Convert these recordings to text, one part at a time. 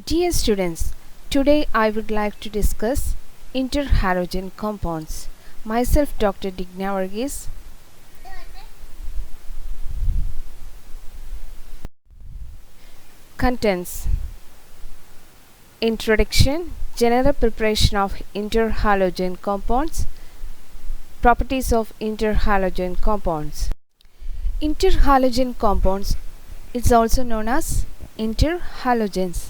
Dear students, today I would like to discuss interhalogen compounds. Myself Dr. Digna Varghese. Contents: Introduction, General preparation of interhalogen compounds, Properties of interhalogen compounds. Interhalogen compounds is also known as interhalogens.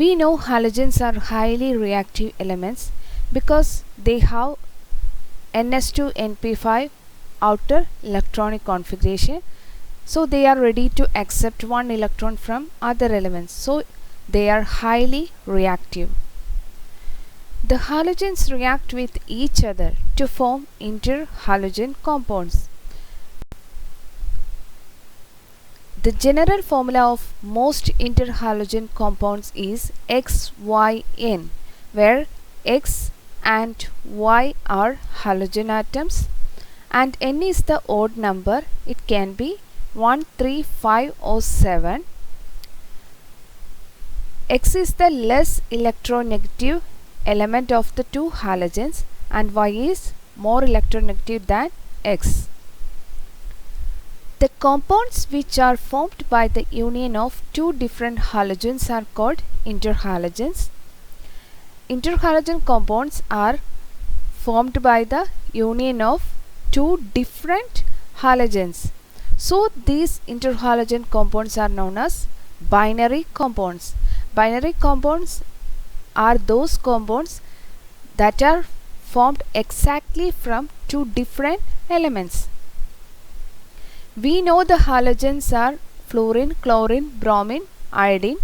We know halogens are highly reactive elements because they have Ns2Np5 outer electronic configuration, so they are ready to accept one electron from other elements, so they are highly reactive. The halogens react with each other to form interhalogen compounds. The general formula of most interhalogen compounds is XYN, where X and Y are halogen atoms and N is the odd number. It can be 1, 3, 5 or 7. X is the less electronegative element of the two halogens and Y is more electronegative than X. The compounds which are formed by the union of two different halogens are called interhalogens. Interhalogen compounds are formed by the union of two different halogens. So these interhalogen compounds are known as binary compounds. Binary compounds are those compounds that are formed exactly from two different elements. We know the halogens are fluorine, chlorine, bromine, iodine,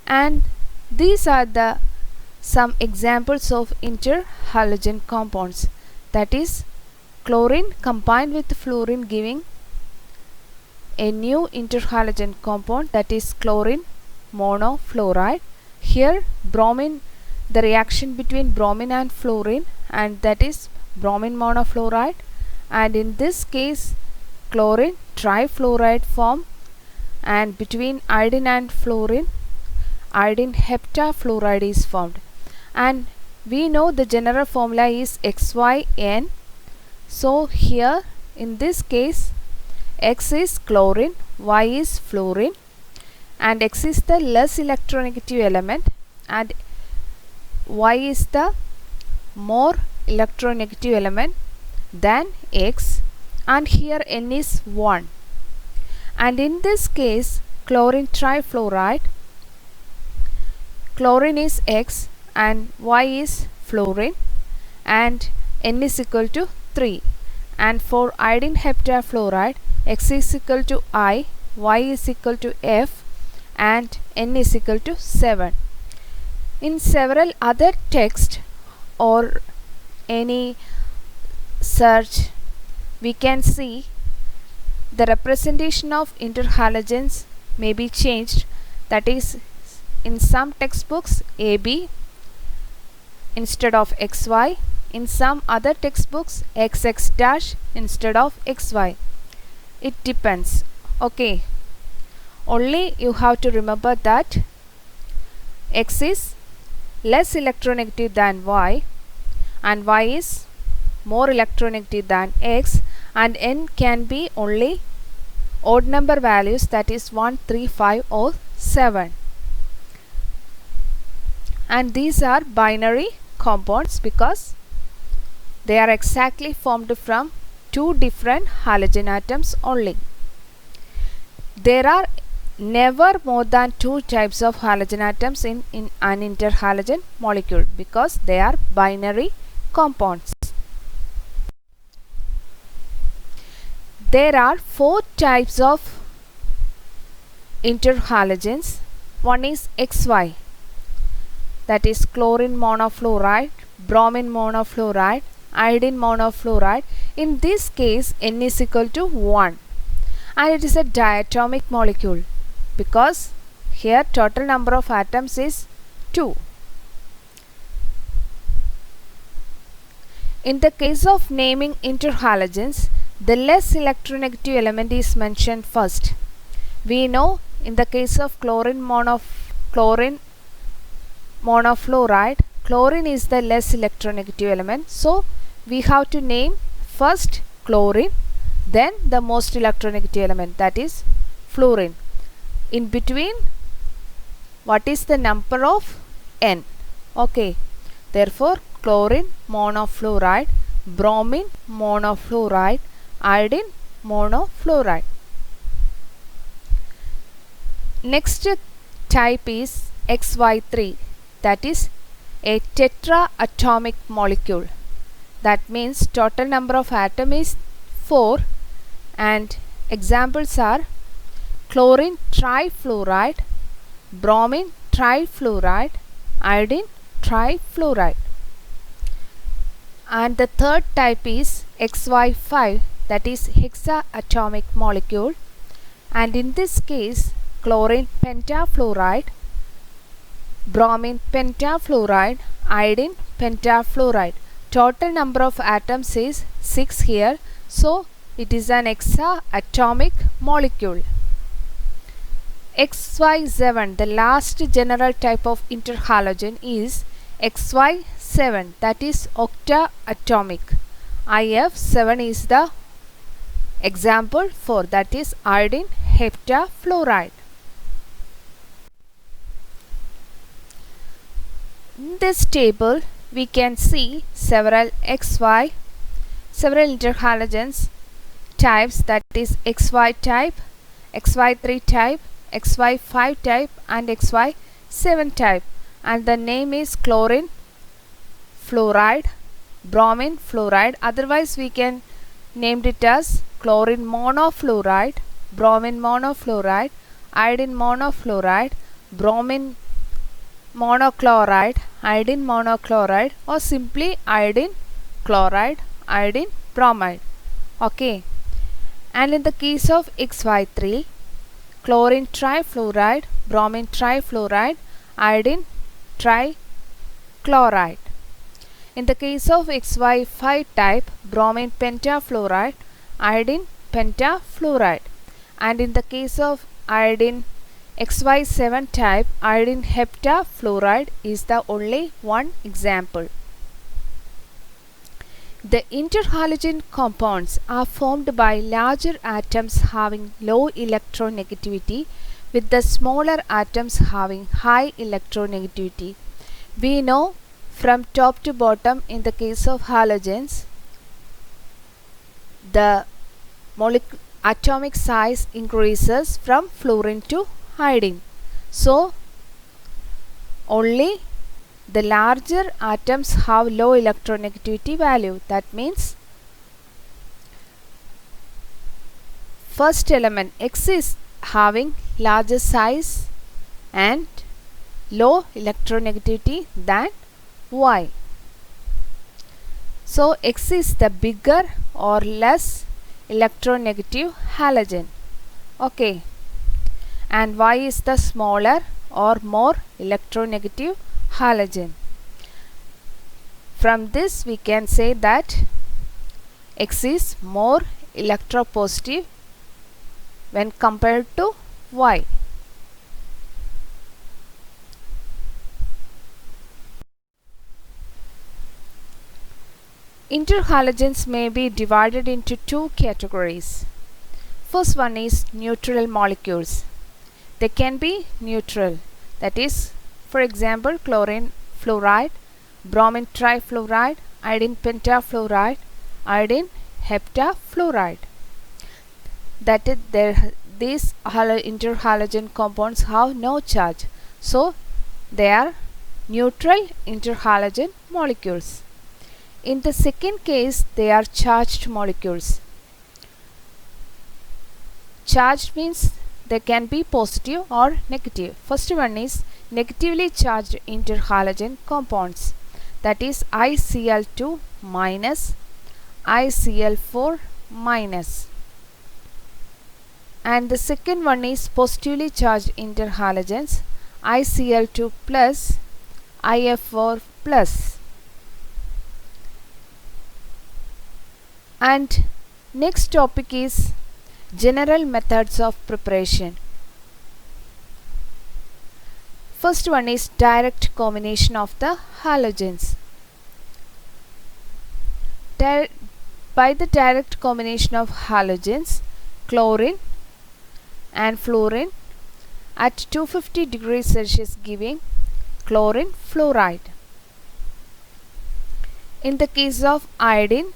and these are the some examples of interhalogen compounds, that is chlorine combined with fluorine giving a new interhalogen compound, that is chlorine monofluoride. Here bromine, the reaction between bromine and fluorine, and that is bromine monofluoride, and in this case chlorine trifluoride form, and between iodine and fluorine iodine heptafluoride is formed, and we know the general formula is XYN. So here in this case X is chlorine, Y is fluorine, and X is the less electronegative element and Y is the more electronegative element than X, and here N is 1, and in this case chlorine trifluoride, chlorine is X and Y is fluorine, and N is equal to 3, and for iodine heptafluoride X is equal to I, Y is equal to F, and N is equal to 7. In several other texts or any search, we can see the representation of interhalogens may be changed, that is in some textbooks AB instead of XY, in some other textbooks XX dash instead of XY. It depends. Okay, only you have to remember that X is less electronegative than Y and Y is more electronegative than X, and N can be only odd number values, that is 1, 3, 5 or 7, and these are binary compounds because they are exactly formed from two different halogen atoms only. There are never more than two types of halogen atoms in an interhalogen molecule because they are binary compounds. There are four types of interhalogens. One is XY, that is chlorine monofluoride, bromine monofluoride, iodine monofluoride. In this case N is equal to 1, and it is a diatomic molecule because here total number of atoms is 2. In the case of naming interhalogens, the less electronegative element is mentioned first. We know in the case of chlorine monofluoride chlorine monofluoride. Chlorine is the less electronegative element, so we have to name first chlorine, then the most electronegative element, that is fluorine. In between, what is the number of N? Okay, therefore chlorine monofluoride, bromine monofluoride, iodine monofluoride. Next type is XY3, that is a tetraatomic molecule. That means total number of atoms is 4, and examples are chlorine trifluoride, bromine trifluoride, iodine trifluoride. And the third type is XY5, that is hexaatomic molecule, and in this case chlorine pentafluoride, bromine pentafluoride, iodine pentafluoride. Total number of atoms is 6 here, so it is an hexaatomic molecule. XY7, the last general type of interhalogen, is XY7, that is octaatomic. IF7 is the example for, that is iodine heptafluoride. In this table we can see several interhalogens types, that is XY type, XY3 type, XY5 type and XY7 type, and the name is chlorine fluoride, bromine fluoride, otherwise we can named it as chlorine monofluoride, bromine monofluoride, iodine monofluoride, bromine monochloride, iodine monochloride, or simply iodine chloride, iodine bromide. Okay, and in the case of XY3, chlorine trifluoride, bromine trifluoride, iodine trichloride. In the case of XY5 type, bromine pentafluoride, iodine pentafluoride, and in the case of iodine XY7 type, iodine heptafluoride is the only one example. The interhalogen compounds are formed by larger atoms having low electronegativity with the smaller atoms having high electronegativity. We know from top to bottom in the case of halogens, the atomic size increases from fluorine to iodine. So, only the larger atoms have low electronegativity value. That means first element X is having larger size and low electronegativity than Y. So X is the bigger or less electronegative halogen. Okay. And Y is the smaller or more electronegative halogen. From this we can say that X is more electropositive when compared to Y. Interhalogens may be divided into two categories. First one is neutral molecules. They can be neutral, that is, for example, chlorine fluoride, bromine trifluoride, iodine pentafluoride, iodine heptafluoride. That is, these interhalogen compounds have no charge, so they are neutral interhalogen molecules. In the second case, they are charged molecules. Charged means they can be positive or negative. First one is negatively charged interhalogen compounds, that is ICl2 minus, ICl4 minus. And the second one is positively charged interhalogens, ICl2 plus, IF4 plus. And next topic is general methods of preparation. First one is direct combination of the halogens. By the direct combination of halogens, chlorine and fluorine at 250 degrees Celsius giving chlorine fluoride. In the case of iodine,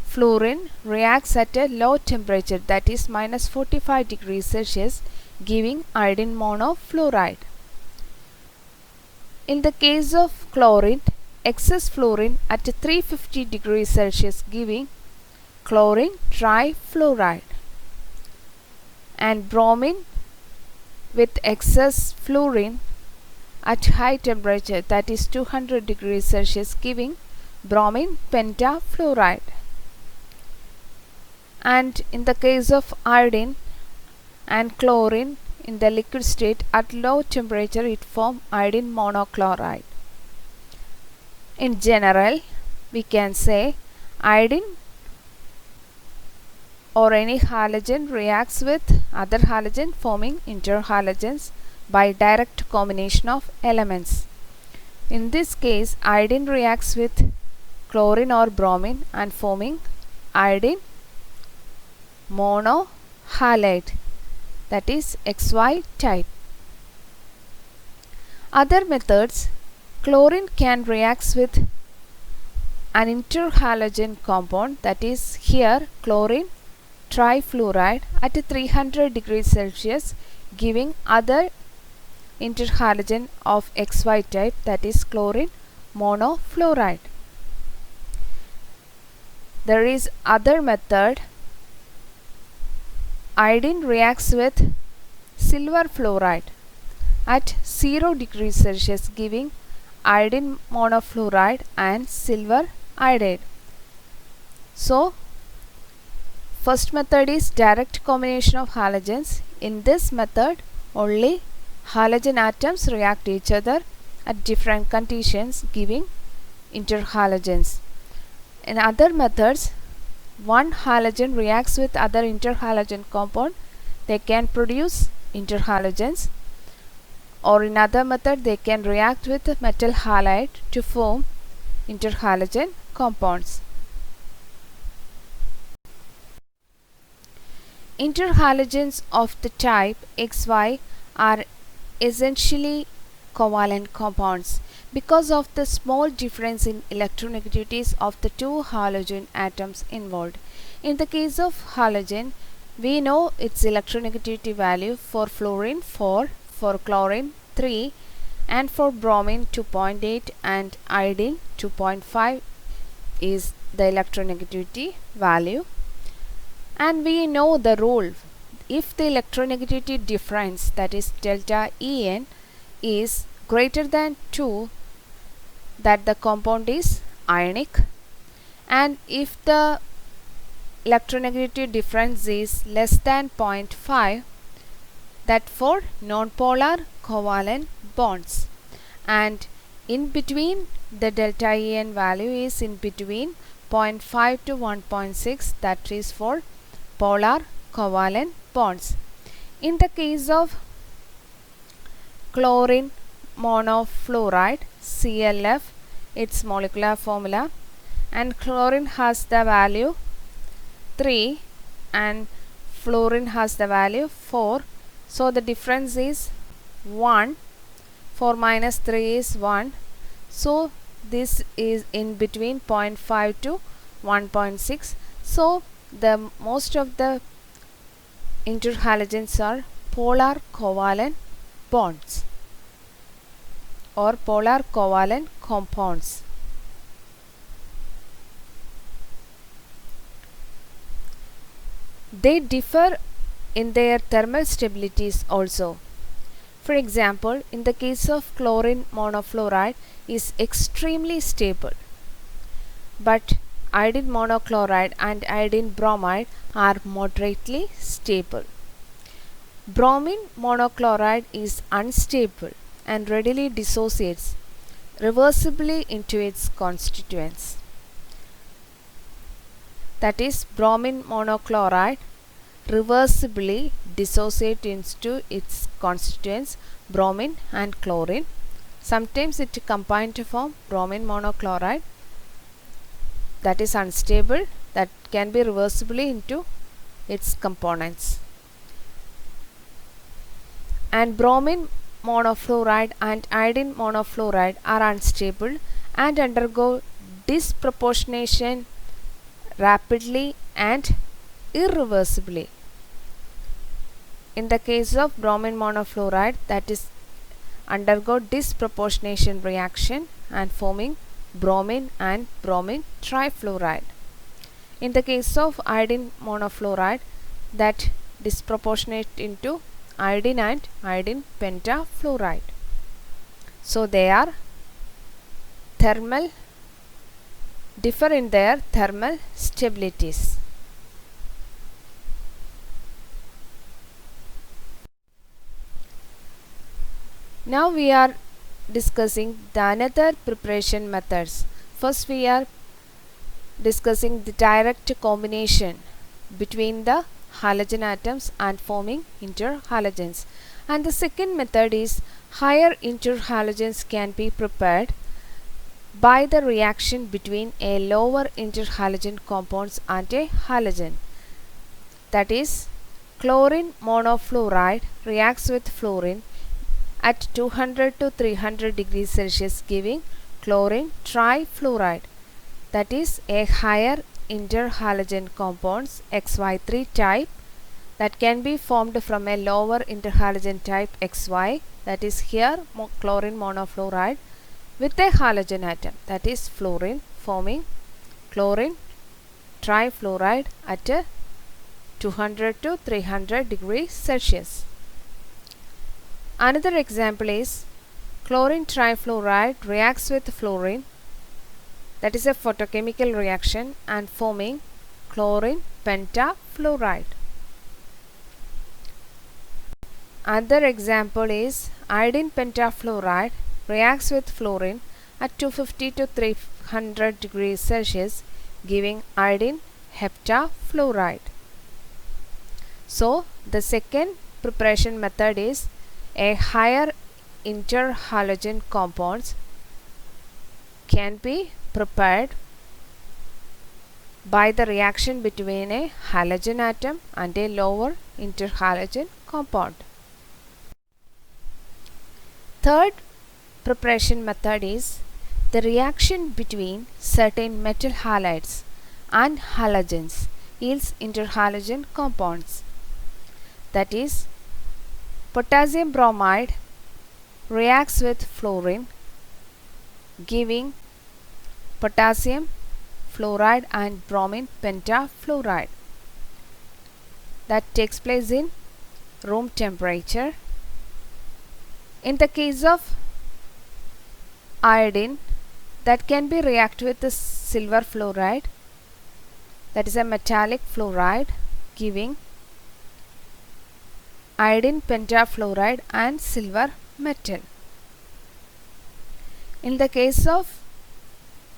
fluorine reacts at a low temperature, that is minus 45 degrees Celsius, giving iodine monofluoride. In the case of chlorine, excess fluorine at 350 degrees Celsius giving chlorine trifluoride. And bromine with excess fluorine at high temperature, that is 200 degrees Celsius, giving bromine pentafluoride. And in the case of iodine and chlorine in the liquid state at low temperature, it forms iodine monochloride. In general, we can say iodine or any halogen reacts with other halogen forming interhalogens by direct combination of elements. In this case, iodine reacts with chlorine or bromine and forming iodine monohalide, that is XY type. Other methods, chlorine can react with an interhalogen compound, that is here chlorine trifluoride at 300 degrees Celsius, giving other interhalogen of XY type, that is chlorine monofluoride. There is other method, iodine reacts with silver fluoride at 0 degrees Celsius, giving iodine monofluoride and silver iodide. So, first method is direct combination of halogens. In this method, only halogen atoms react each other at different conditions, giving interhalogens. In other methods, one halogen reacts with other interhalogen compound, they can produce interhalogens. Or in other method, they can react with metal halide to form interhalogen compounds. Interhalogens of the type XY are essentially covalent compounds because of the small difference in electronegativities of the two halogen atoms involved. In the case of halogen, we know its electronegativity value for fluorine 4, for chlorine 3, and for bromine 2.8 and iodine 2.5 is the electronegativity value. And we know the rule, if the electronegativity difference, that is delta En, is greater than 2, that the compound is ionic, and if the electronegativity difference is less than 0.5, that for nonpolar covalent bonds, and in between the delta En value is in between 0.5 to 1.6, that is for polar covalent bonds. In the case of chlorine monofluoride CLF, its molecular formula, and chlorine has the value 3 and fluorine has the value 4, so the difference is 1. 4 minus 3 is 1, so this is in between 0.5 to 1.6. so the most of the interhalogens are polar covalent bonds or polar covalent compounds. They differ in their thermal stabilities also. For example, in the case of chlorine monofluoride is extremely stable, but iodine monochloride and iodine bromide are moderately stable. Bromine monochloride is unstable and readily dissociates reversibly into its constituents. That is, bromine monochloride reversibly dissociates into its constituents, bromine and chlorine. Sometimes it combined to form bromine monochloride, that is unstable, that can be reversibly into its components. And bromine monofluoride and iodine monofluoride are unstable and undergo disproportionation rapidly and irreversibly. In the case of bromine monofluoride, that is undergo disproportionation reaction and forming bromine and bromine trifluoride. In the case of iodine monofluoride, that disproportionate into iodine and iodine pentafluoride. So they are differ in their thermal stabilities. Now we are discussing the another preparation methods. First we are discussing the direct combination between the halogen atoms and forming interhalogens. And the second method is higher interhalogens can be prepared by the reaction between a lower interhalogen compounds and a halogen. That is, chlorine monofluoride reacts with fluorine at 200 to 300 degrees Celsius, giving chlorine trifluoride, that is a higher interhalogen compounds XY3 type that can be formed from a lower interhalogen type XY, that is here chlorine monofluoride with a halogen atom, that is fluorine, forming chlorine trifluoride at 200 to 300 degrees Celsius. Another example is chlorine trifluoride reacts with fluorine, that is a photochemical reaction, and forming chlorine pentafluoride. Another example is iodine pentafluoride reacts with fluorine at 250 to 300 degrees Celsius, giving iodine heptafluoride. So the second preparation method is a higher interhalogen compounds can be prepared by the reaction between a halogen atom and a lower interhalogen compound. Third preparation method is the reaction between certain metal halides and halogens yields interhalogen compounds. That is, potassium bromide reacts with fluorine, giving potassium fluoride and bromine pentafluoride. That takes place in room temperature. In the case of iodine, that can be react with the silver fluoride, that is a metallic fluoride, giving iodine pentafluoride and silver metal. In the case of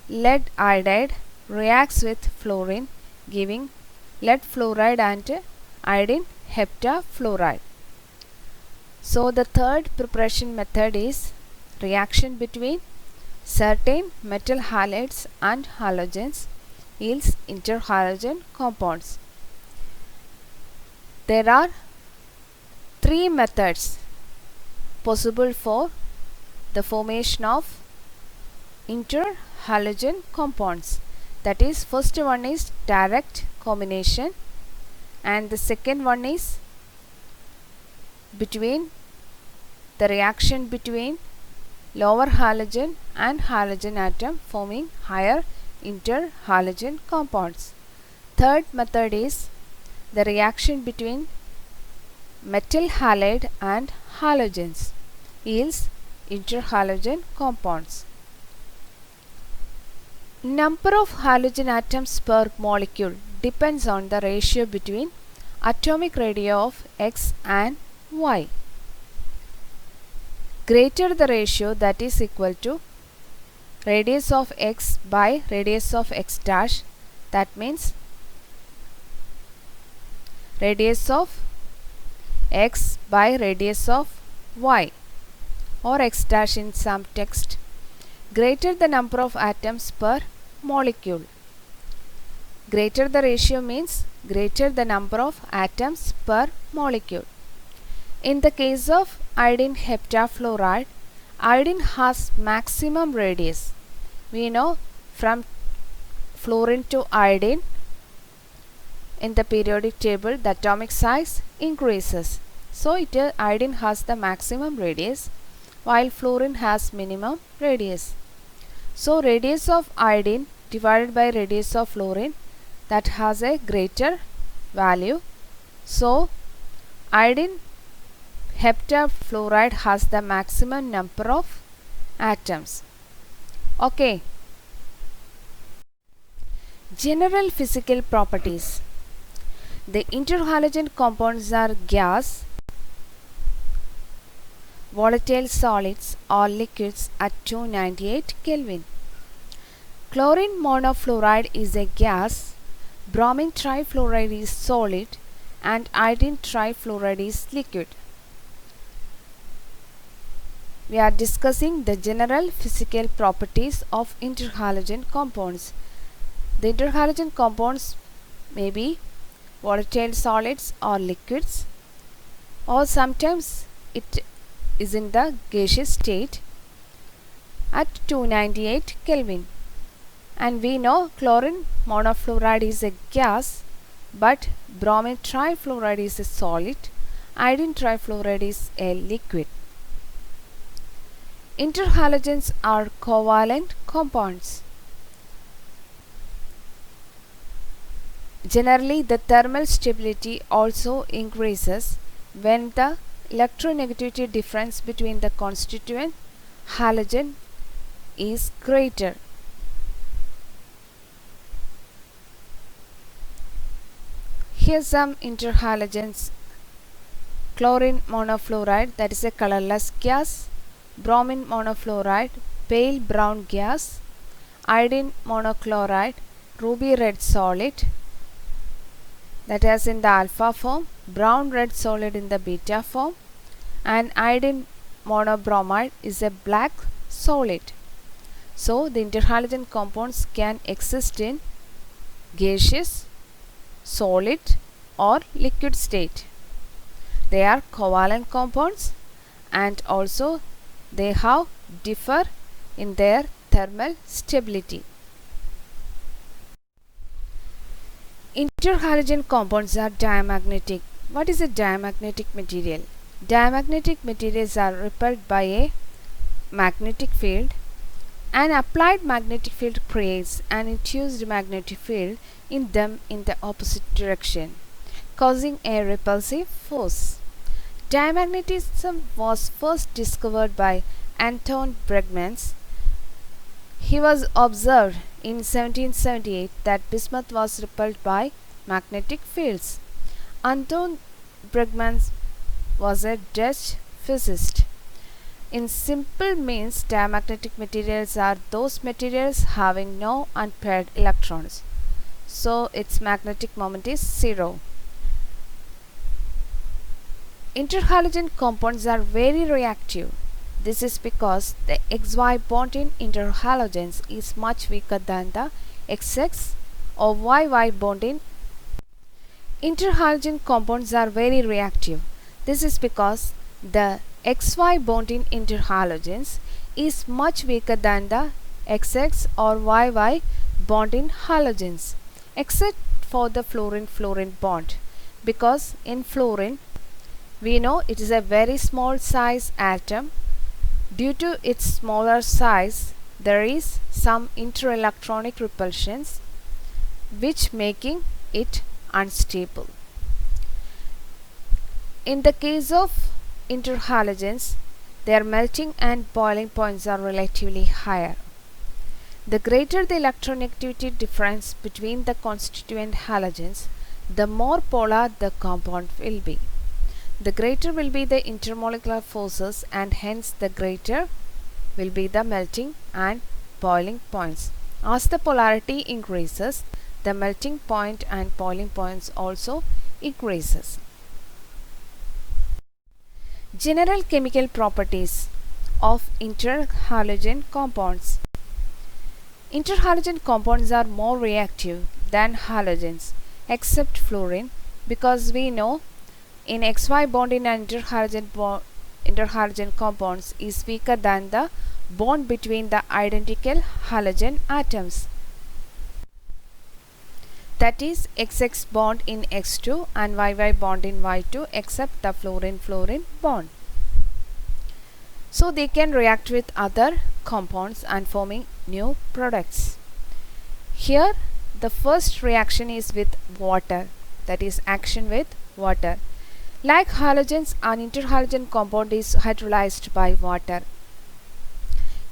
lead iodide, reacts with fluorine, giving lead fluoride and iodine heptafluoride. So the third preparation method is reaction between certain metal halides and halogens yields interhalogen compounds. There are three methods possible for the formation of interhalogen compounds. That is, first one is direct combination, and the second one is between the reaction between lower halogen and halogen atom forming higher interhalogen compounds. Third method is the reaction between metal halide and halogens yields interhalogen compounds. Number of halogen atoms per molecule depends on the ratio between atomic radii of X and Y. Greater the ratio, that is equal to radius of X by radius of X dash, that means radius of X by radius of Y. or X dash in some text, greater the number of atoms per molecule. Greater the ratio means greater the number of atoms per molecule. In the case of iodine heptafluoride, iodine has maximum radius. We know from fluorine to iodine in the periodic table the atomic size increases. So iodine has the maximum radius while fluorine has minimum radius. So radius of iodine divided by radius of fluorine, that has a greater value. So iodine heptafluoride has the maximum number of atoms. Okay. General physical properties. The interhalogen compounds are gas, volatile solids or liquids at 298 Kelvin. Chlorine monofluoride is a gas, bromine trifluoride is solid, and iodine trifluoride is liquid. We are discussing the general physical properties of interhalogen compounds. The interhalogen compounds may be volatile solids or liquids, or sometimes it is in the gaseous state at 298 Kelvin. And we know chlorine monofluoride is a gas, but bromine trifluoride is a solid, iodine trifluoride is a liquid. Interhalogens are covalent compounds. Generally, the thermal stability also increases when the electronegativity difference between the constituent halogen is greater. Here some interhalogens. Chlorine monofluoride, that is a colorless gas. Bromine monofluoride, pale brown gas. Iodine monochloride, ruby red solid, that is in the alpha form, brown red solid in the beta form, and iodine monobromide is a black solid. So the interhalogen compounds can exist in gaseous, solid or liquid state. They are covalent compounds and also they have differ in their thermal stability. Interhalogen compounds are diamagnetic. What is a diamagnetic material? Diamagnetic materials are repelled by a magnetic field. An applied magnetic field creates an induced magnetic field in them in the opposite direction, causing a repulsive force. Diamagnetism was first discovered by Anton Bregmans. He was observed in 1778 that bismuth was repelled by magnetic fields. Anton Bregmans was a Dutch physicist. In simple means, diamagnetic materials are those materials having no unpaired electrons. So its magnetic moment is 0. Interhalogen compounds are very reactive. This is because the XY bond in interhalogens is much weaker than the XX or YY bond in interhalogen compounds are very reactive. This is because the XY bond in interhalogens is much weaker than the XX or YY bond in halogens, except for the fluorine-fluorine bond, because in fluorine we know it is a very small size atom. Due to its smaller size, there is some interelectronic repulsions which making it unstable. In the case of interhalogens, their melting and boiling points are relatively higher. The greater the electronegativity difference between the constituent halogens, the more polar the compound will be. The greater will be the intermolecular forces and hence the greater will be the melting and boiling points. As the polarity increases, the melting point and boiling points also increases. General chemical properties of interhalogen compounds. Interhalogen compounds are more reactive than halogens except fluorine, because we know in XY bond in an interhalogen compounds is weaker than the bond between the identical halogen atoms. That is XX bond in X2 and YY bond in Y2 except the fluorine-fluorine bond. So they can react with other compounds and forming new products. Here the first reaction is with water, that is action with water. Like halogens, an interhalogen compound is hydrolyzed by water.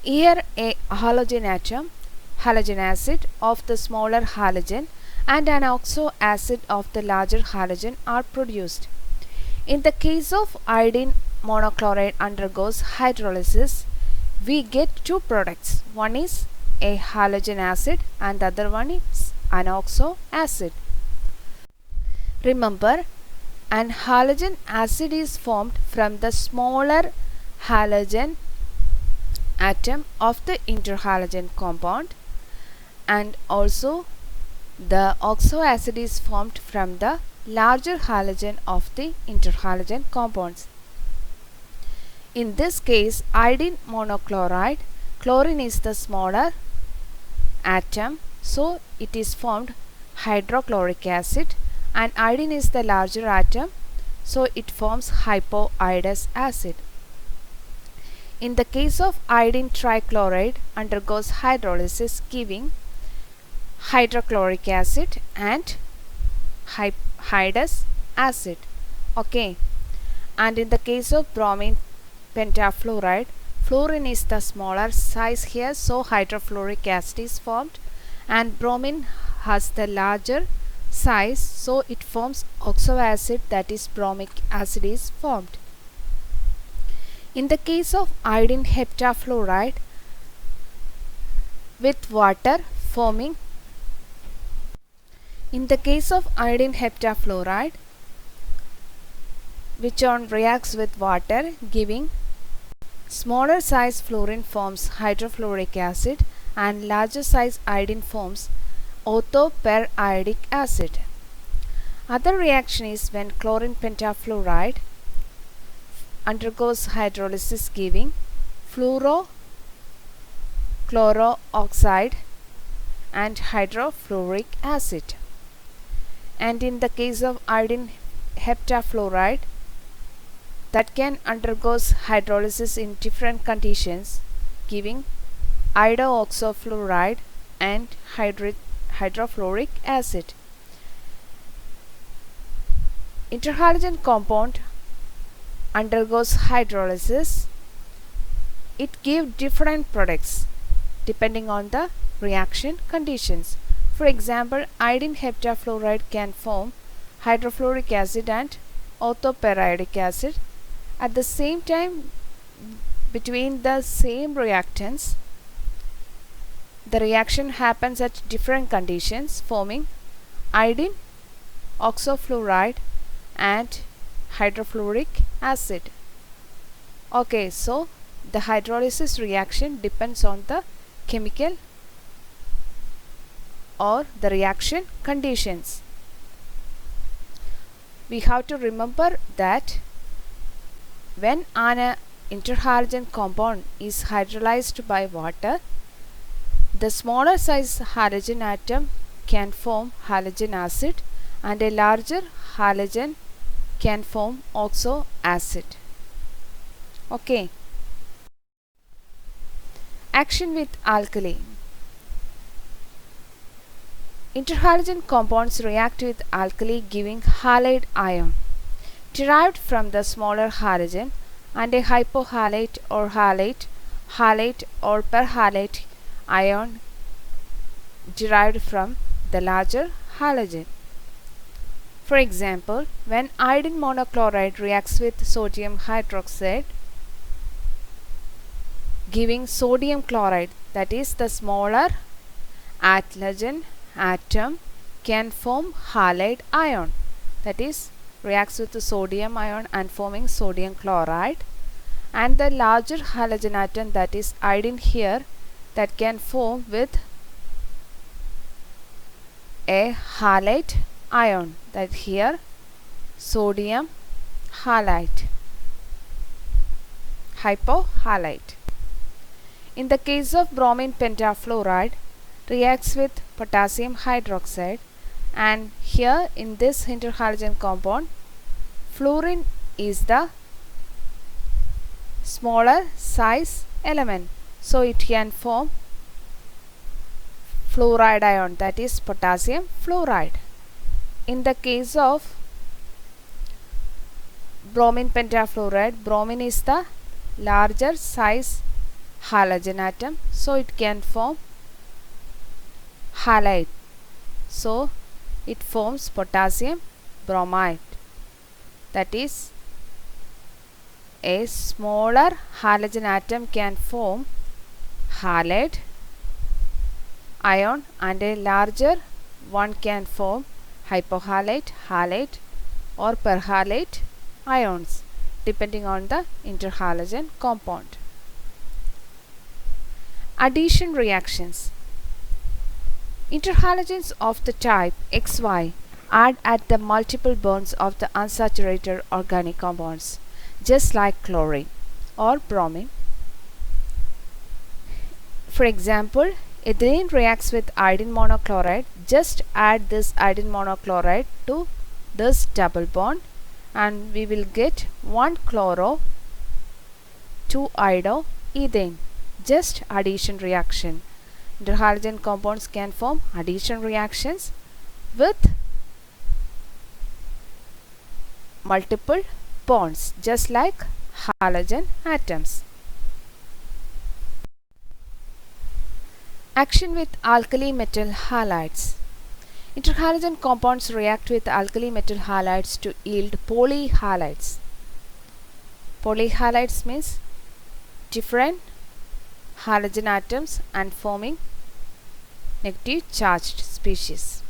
Here a halogen atom, halogen acid of the smaller halogen and an oxo acid of the larger halogen are produced. In the case of iodine monochloride undergoes hydrolysis, we get two products. One is a halogen acid and the other one is an oxo acid. Remember, an halogen acid is formed from the smaller halogen atom of the interhalogen compound, and also the oxo acid is formed from the larger halogen of the interhalogen compounds. In this case, iodine monochloride, chlorine is the smaller atom, so it is formed hydrochloric acid, and iodine is the larger atom, so it forms hypoiodous acid. In the case of iodine trichloride undergoes hydrolysis giving hydrochloric acid and hypoiodous acid. Okay. And in the case of bromine pentafluoride, fluorine is the smaller size here, so hydrofluoric acid is formed, and bromine has the larger size, so it forms oxo acid, that is bromic acid is formed. In the case of iodine heptafluoride with water forming In the case of iodine heptafluoride, which reacts with water giving smaller size fluorine forms hydrofluoric acid and larger size iodine forms orthoperiodic acid. Other reaction is when chlorine pentafluoride undergoes hydrolysis giving fluorochloroxide and hydrofluoric acid. And in the case of iodine heptafluoride, that can undergoes hydrolysis in different conditions giving iodoxofluoride and hydrofluoric acid. Interhalogen compound undergoes hydrolysis. It gives different products depending on the reaction conditions. For example, iodine heptafluoride can form hydrofluoric acid and orthoperiodic acid. At the same time, between the same reactants, the reaction happens at different conditions forming iodine oxofluoride and hydrofluoric acid. Okay, so the hydrolysis reaction depends on the chemical or the reaction conditions. We have to remember that when an interhalogen compound is hydrolyzed by water, the smaller size halogen atom can form halogen acid and a larger halogen can form oxo acid. Okay. Action with alkali. Interhalogen compounds react with alkali giving halide ion derived from the smaller halogen and a hypohalate or halate or perhalate ion derived from the larger halogen. For example, when iodine monochloride reacts with sodium hydroxide giving sodium chloride, that is the smaller halogen atom can form halide ion, that is reacts with the sodium ion and forming sodium chloride, and the larger halogen atom, that is iodine here, that can form with a halide ion, that here sodium halide, hypohalite. In the case of bromine pentafluoride, reacts with potassium hydroxide, and here in this interhalogen compound, fluorine is the smaller size element, so it can form fluoride ion, that is potassium fluoride. In the case of bromine pentafluoride, bromine is the larger size halogen atom, so it can form halide, so it forms potassium bromide, that is a smaller halogen atom can form halide ion and a larger one can form hypohalite, halide or perhalate ions depending on the interhalogen compound. Addition reactions. Interhalogens of the type XY add at the multiple bonds of the unsaturated organic compounds, just like chlorine or bromine. For example, ethylene reacts with iodine monochloride. Just add this iodine monochloride to this double bond and we will get 1 chloro 2 iodo ethane. Just addition reaction. Interhalogen compounds can form addition reactions with multiple bonds, just like halogen atoms. Action with alkali metal halides. Interhalogen compounds react with alkali metal halides to yield polyhalides. Polyhalides means different halogen atoms and forming negative charged species.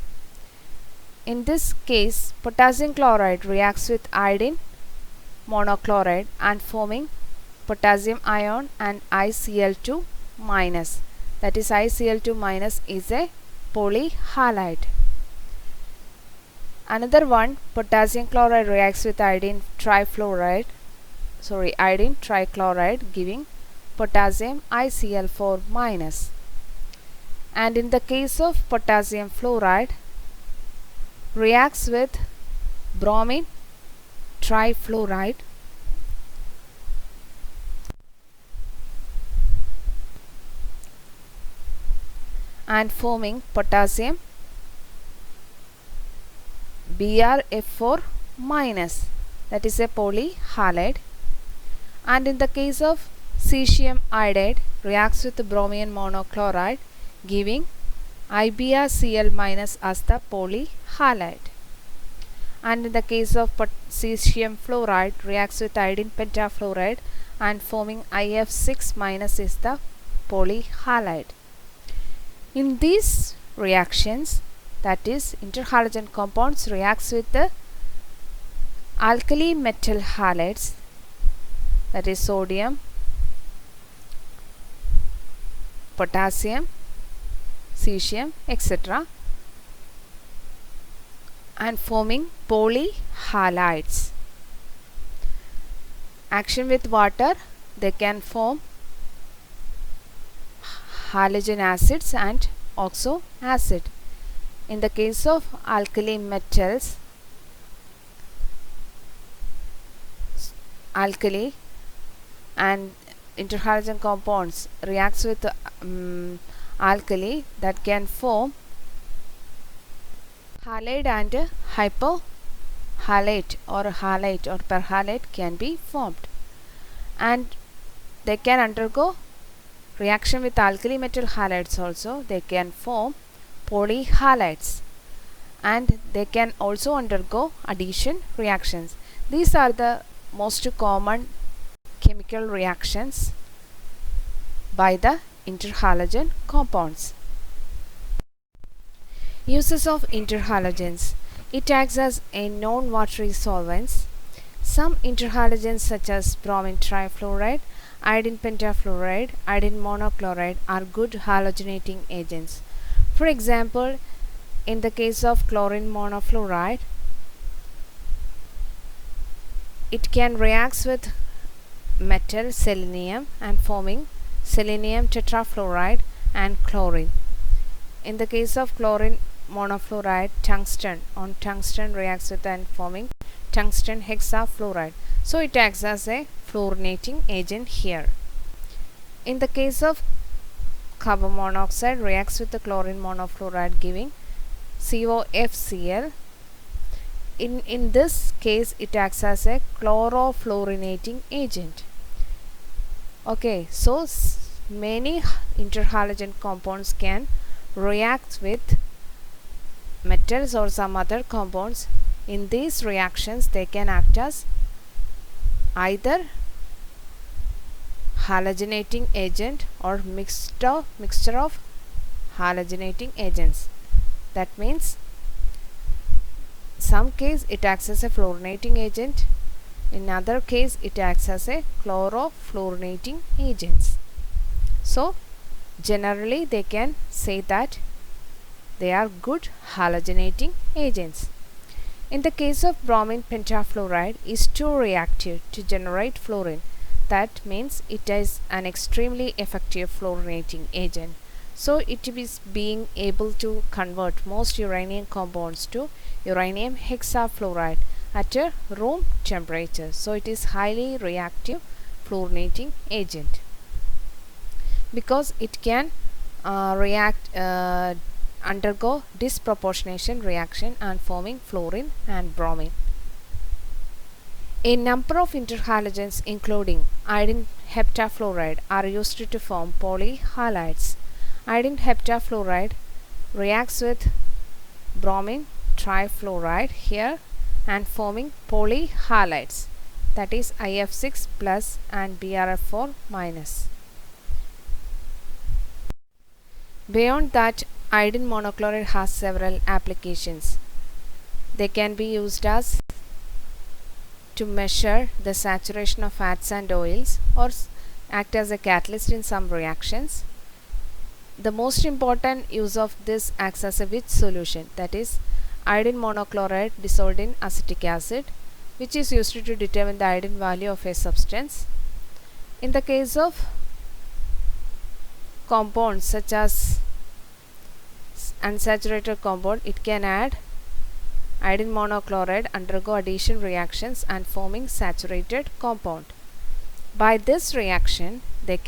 In this case, potassium chloride reacts with iodine monochloride and forming potassium ion and ICl2 minus. That is ICl2 minus is a polyhalide. Another one, potassium chloride reacts with iodine trichloride, giving potassium ICl4 minus. And in the case of potassium fluoride, reacts with bromine trifluoride and forming potassium BrF4 minus, that is a polyhalide. And in the case of cesium iodide, reacts with bromine monochloride, giving IBrCl minus as the polyhalide. And in the case of cesium fluoride, reacts with iodine pentafluoride and forming IF6 minus is the polyhalide. In these reactions, that is interhalogen compounds reacts with the alkali metal halides, that is sodium, potassium, cesium, etc., and forming polyhalides. Action with water, they can form halogen acids and oxo acid. In the case of alkali metals, alkali and interhalogen compounds reacts with alkali, that can form halide and hypohalate or halide or perhalate can be formed, and they can undergo reaction with alkali metal halides also. They can form polyhalides and they can also undergo addition reactions. These are the most common chemical reactions by the interhalogen compounds. Uses of interhalogens. It acts as a non-watery solvents, Some interhalogens such as bromine trifluoride, iodine pentafluoride, iodine monochloride are good halogenating agents. For example, in the case of chlorine monofluoride, it can react with metal selenium and forming selenium tetrafluoride and chlorine. In the case of chlorine monofluoride, tungsten reacts with and forming tungsten hexafluoride. So it acts as a fluorinating agent here. In the case of carbon monoxide, reacts with the chlorine monofluoride giving COFCl. In this case, it acts as a chlorofluorinating agent. Okay, so many interhalogen compounds can react with metals or some other compounds. In these reactions, they can act as either halogenating agent or mixture of halogenating agents. That means some case it acts as a fluorinating agent, in other case it acts as a chlorofluorinating agents. So generally they can say that they are good halogenating agents. In the case of bromine pentafluoride is too reactive to generate fluorine. That means it is an extremely effective fluorinating agent. So it is being able to convert most uranium compounds to uranium hexafluoride at a room temperature. So it is highly reactive fluorinating agent because it can undergo disproportionation reaction and forming fluorine and bromine. A number of interhalogens including iodine heptafluoride are used to form polyhalides. Iodine heptafluoride reacts with bromine trifluoride here and forming polyhalides, that is IF6 plus and BRF4 minus. Beyond that, iodine monochloride has several applications. They can be used as to measure the saturation of fats and oils or act as a catalyst in some reactions. The most important use of this acts as a Witch solution, that is iodine monochloride dissolved in acetic acid, which is used to determine the iodine value of a substance. In the case of compounds such as unsaturated compound, it can add iodine monochloride, undergo addition reactions and forming saturated compound. By this reaction, we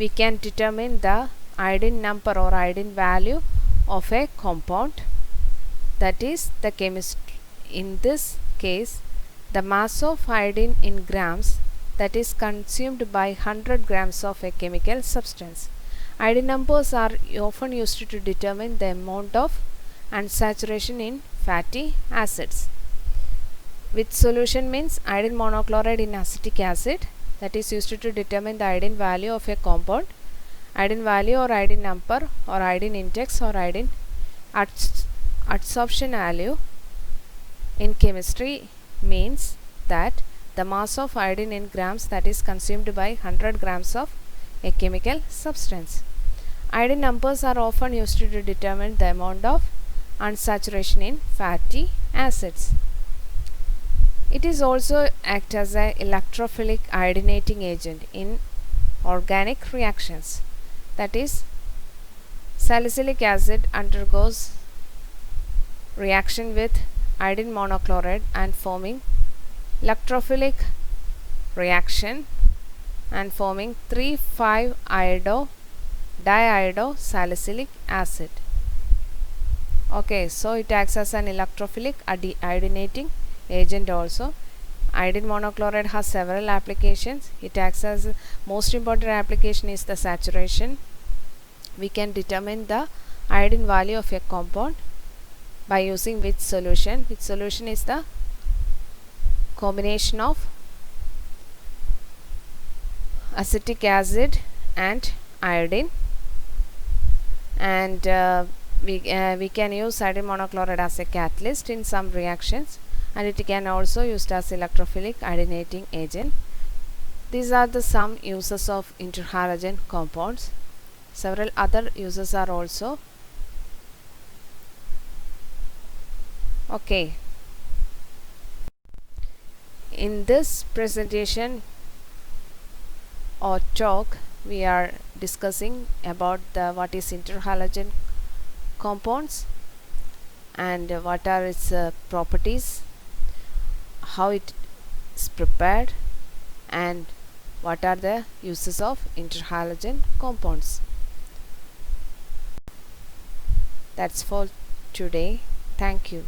can determine the iodine number or iodine value of a compound, that is the chemistry. In this case, the mass of iodine in grams that is consumed by 100 grams of a chemical substance. Iodine numbers are often used to determine the amount of unsaturation in fatty acids. Witch solution means iodine monochloride in acetic acid, that is used to determine the iodine value of a compound. Iodine value or iodine number or iodine index or iodine adsorption value in chemistry means that the mass of iodine in grams that is consumed by 100 grams of a chemical substance. Iodine numbers are often used to determine the amount of unsaturation in fatty acids. It is also act as an electrophilic iodinating agent in organic reactions, that is salicylic acid undergoes reaction with iodine monochloride and forming electrophilic reaction and forming 3,5-iodo diiodosalicylic acid. Okay, so it acts as an electrophilic iodinating agent also. Iodine monochloride has several applications. It acts as most important application is the saturation. We can determine the iodine value of a compound by using Witch solution. Witch solution is the combination of acetic acid and iodine, and we can use iodine monochloride as a catalyst in some reactions. and it can also used as electrophilic iodinating agent. These are the some uses of interhalogen compounds. Several other uses are also. Okay. In this presentation or talk, we are discussing about the what is interhalogen compounds and what are its properties, how it is prepared, and what are the uses of interhalogen compounds. That's for today. Thank you.